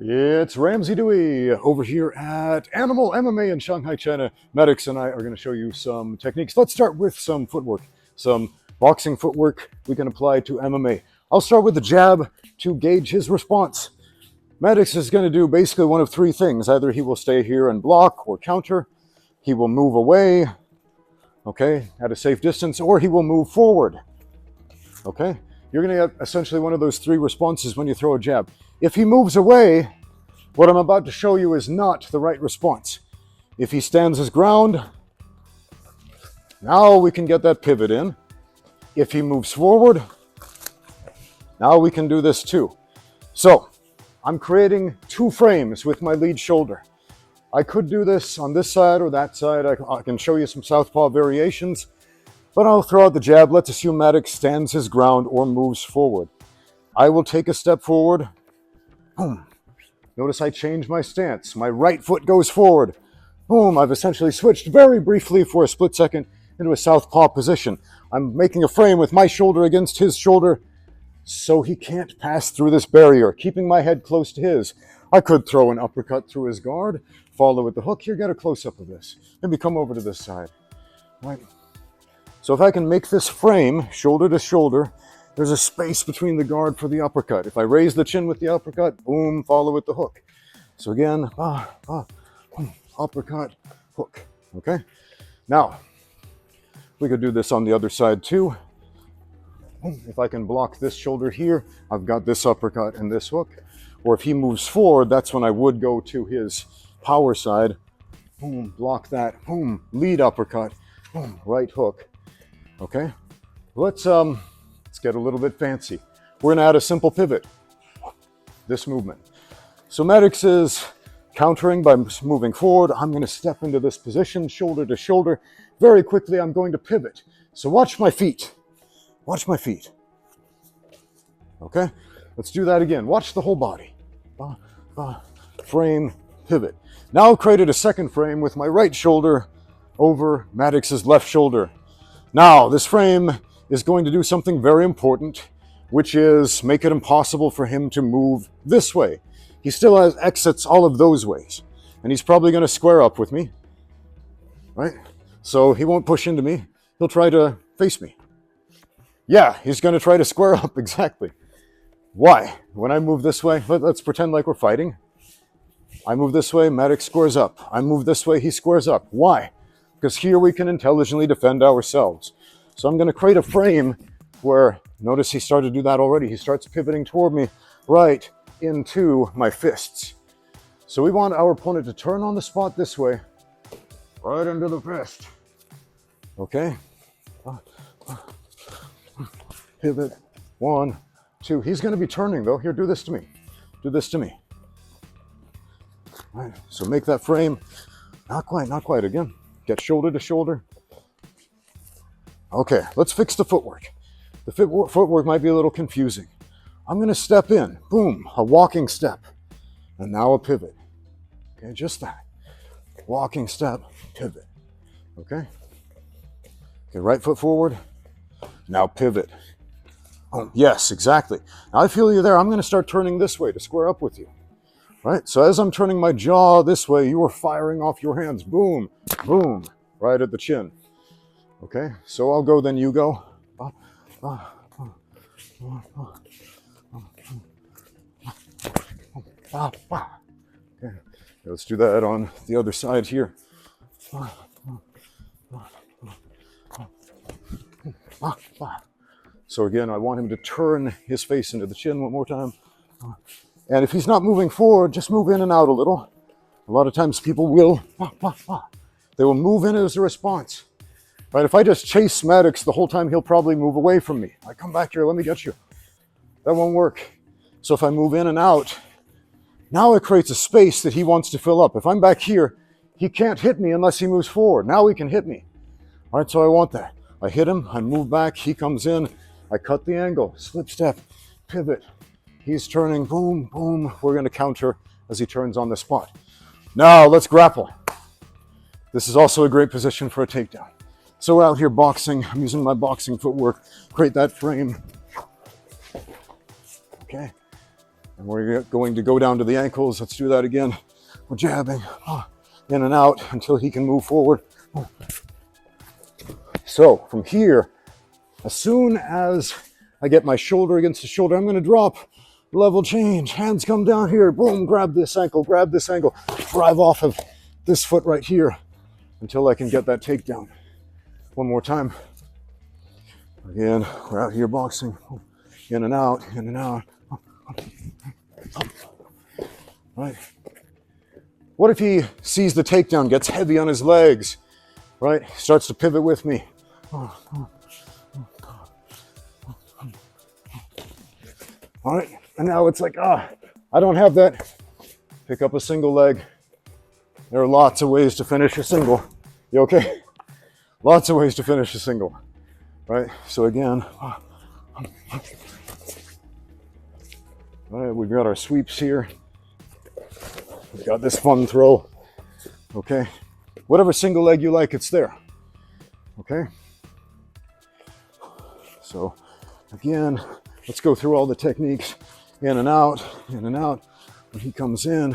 It's Ramsey Dewey over here at Animal MMA in Shanghai, China. Maddox and I are going to show you some techniques. Let's start with some footwork, some boxing footwork we can apply to MMA. I'll start with the jab to gauge his response. Maddox is going to do basically one of three things. Either he will stay here and block or counter, he will move away, okay, at a safe distance, or he will move forward, okay? You're going to get essentially one of those three responses when you throw a jab. If he moves away, what I'm about to show you is not the right response. If he stands his ground, now we can get that pivot in. If he moves forward, now we can do this too. So I'm creating two frames with my lead shoulder. I could do this on this side or that side. I can show you some southpaw variations, but I'll throw out the jab. Let's assume Maddox stands his ground or moves forward. I will take a step forward. Boom. Notice I change my stance. My right foot goes forward. Boom. I've essentially switched very briefly for a split second into a southpaw position. I'm making a frame with my shoulder against his shoulder so he can't pass through this barrier, keeping my head close to his. I could throw an uppercut through his guard, follow with the hook. Here, get a close-up of this. Maybe come over to this side. Right. So if I can make this frame shoulder to shoulder, there's a space between the guard for the uppercut. If I raise the chin with the uppercut, boom, follow with the hook. So again, uppercut, hook, okay? Now, we could do this on the other side too. If I can block this shoulder here, I've got this uppercut and this hook. Or if he moves forward, that's when I would go to his power side. Boom, block that, boom, lead uppercut, boom, right hook, okay? Let's get a little bit fancy. We're gonna add a simple pivot, this movement. So Maddox is countering by moving forward. I'm gonna step into this position, shoulder to shoulder. Very quickly, I'm going to pivot. So watch my feet. Watch my feet. Okay, let's do that again. Watch the whole body. Frame, pivot. Now I've created a second frame with my right shoulder over Maddox's left shoulder. Now this frame is going to do something very important, which is make it impossible for him to move this way. He still has exits all of those ways, and he's probably going to square up with me, right? So he won't push into me. He'll try to face me. Yeah, he's going to try to square up, exactly. Why? When I move this way, let's pretend like we're fighting. I move this way, Maddox squares up. I move this way, he squares up. Why? Because here we can intelligently defend ourselves. So I'm going to create a frame where, notice he started to do that already. He starts pivoting toward me right into my fists. So we want our opponent to turn on the spot this way, right under the fist. Okay? Pivot, 1, 2. He's going to be turning though. Here, do this to me. Do this to me. All right, so make that frame. Not quite again. Get shoulder to shoulder. Okay, let's fix the footwork. The footwork might be a little confusing. I'm going to step in, boom, a walking step, and now a pivot. Okay, just that. Walking step, pivot. Okay? Okay, right foot forward, now pivot. Oh, yes, exactly. Now I feel you there. I'm going to start turning this way to square up with you. Right? So as I'm turning my jaw this way, you are firing off your hands. Boom, boom, right at the chin. Okay, so I'll go, then you go. Okay, let's do that on the other side here. So again, I want him to turn his face into the chin one more time. And if he's not moving forward, just move in and out a little. A lot of times people will, they will move in as a response. Right, if I just chase Maddox the whole time, he'll probably move away from me. I come back here, let me get you. That won't work. So if I move in and out, now it creates a space that he wants to fill up. If I'm back here, he can't hit me unless he moves forward. Now he can hit me. All right, so I want that. I hit him, I move back, he comes in, I cut the angle, slip step, pivot. He's turning, boom, boom. We're going to counter as he turns on the spot. Now let's grapple. This is also a great position for a takedown. So we're out here boxing. I'm using my boxing footwork. Create that frame. Okay. And we're going to go down to the ankles. Let's do that again. We're jabbing in and out until he can move forward. So from here, as soon as I get my shoulder against the shoulder, I'm going to drop, level change, hands come down here, boom, grab this ankle, drive off of this foot right here until I can get that takedown. One more time. Again, we're out here boxing, in and out, in and out. Right. What if he sees the takedown, gets heavy on his legs, right? Starts to pivot with me. All right, and now it's like, I don't have that. Pick up a single leg. There are lots of ways to finish a single. You okay? Lots of ways to finish a single, right? So again, all right, we've got our sweeps here. We've got this fun throw, okay? Whatever single leg you like, it's there, okay? So again, let's go through all the techniques. In and out, in and out. When he comes in,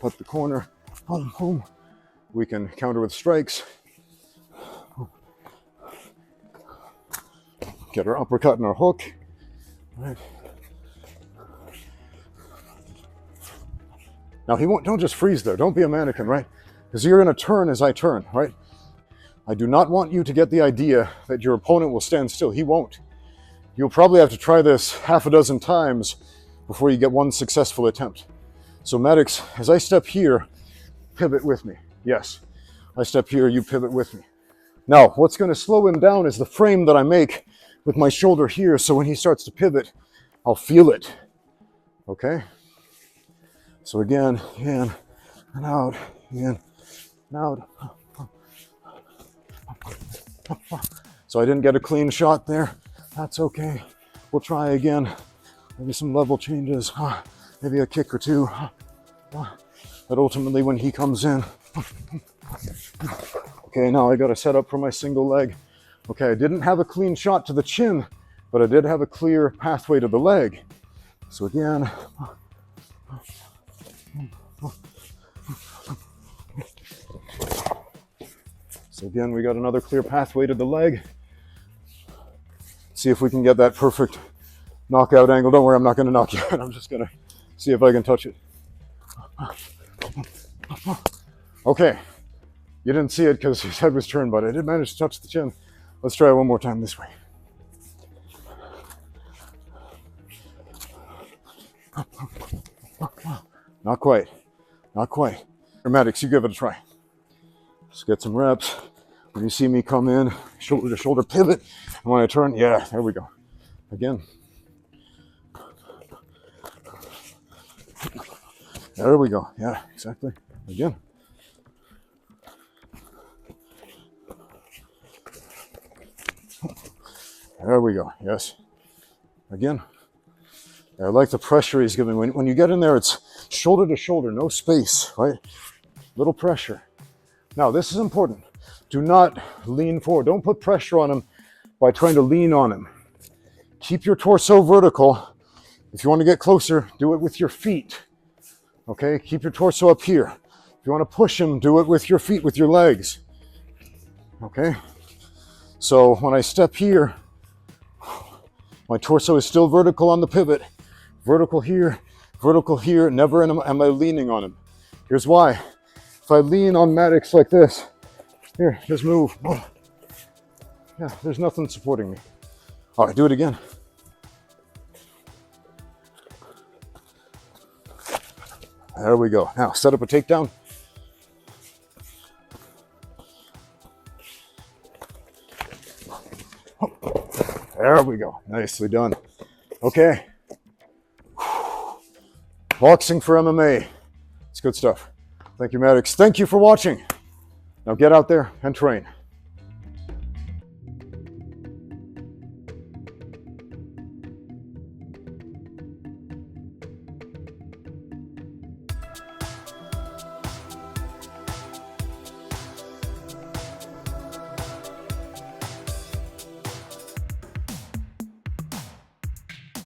cut the corner, boom, boom. We can counter with strikes. Get our uppercut and our hook. Right. Now don't just freeze there. Don't be a mannequin, right? Because you're going to turn as I turn, right? I do not want you to get the idea that your opponent will stand still. He won't. You'll probably have to try this half a dozen times before you get one successful attempt. So Maddox, as I step here, pivot with me. Yes, I step here, you pivot with me. Now, what's going to slow him down is the frame that I make with my shoulder here, so when he starts to pivot, I'll feel it, okay? So again, in and out, in and out. So I didn't get a clean shot there. That's okay. We'll try again. Maybe some level changes, maybe a kick or two. But ultimately when he comes in, okay, now I got to set up for my single leg. Okay, I didn't have a clean shot to the chin, but I did have a clear pathway to the leg. So again, we got another clear pathway to the leg. See if we can get that perfect knockout angle. Don't worry, I'm not going to knock you out. I'm just going to see if I can touch it. Okay, you didn't see it because his head was turned, but I did manage to touch the chin. Let's try it one more time this way. Not quite, not quite. Maddox, you give it a try. Let's get some reps. When you see me come in, shoulder to shoulder pivot, and when I turn, yeah, there we go. Again. There we go. Yeah, exactly. Again. There we go. Yes. Again. I like the pressure he's giving. When you get in there, it's shoulder to shoulder, no space, right? Little pressure. Now, this is important. Do not lean forward. Don't put pressure on him by trying to lean on him. Keep your torso vertical. If you want to get closer, do it with your feet. Okay? Keep your torso up here. If you want to push him, do it with your feet, with your legs. Okay? So when I step here, my torso is still vertical on the pivot. Vertical here, never am I leaning on him. Here's why. If I lean on Maddox like this, here, just move. Oh. Yeah, there's nothing supporting me. All right, do it again. There we go. Now, set up a takedown. There we go. Nicely done. Okay. Boxing for MMA. It's good stuff. Thank you, Maddox. Thank you for watching. Now get out there and train.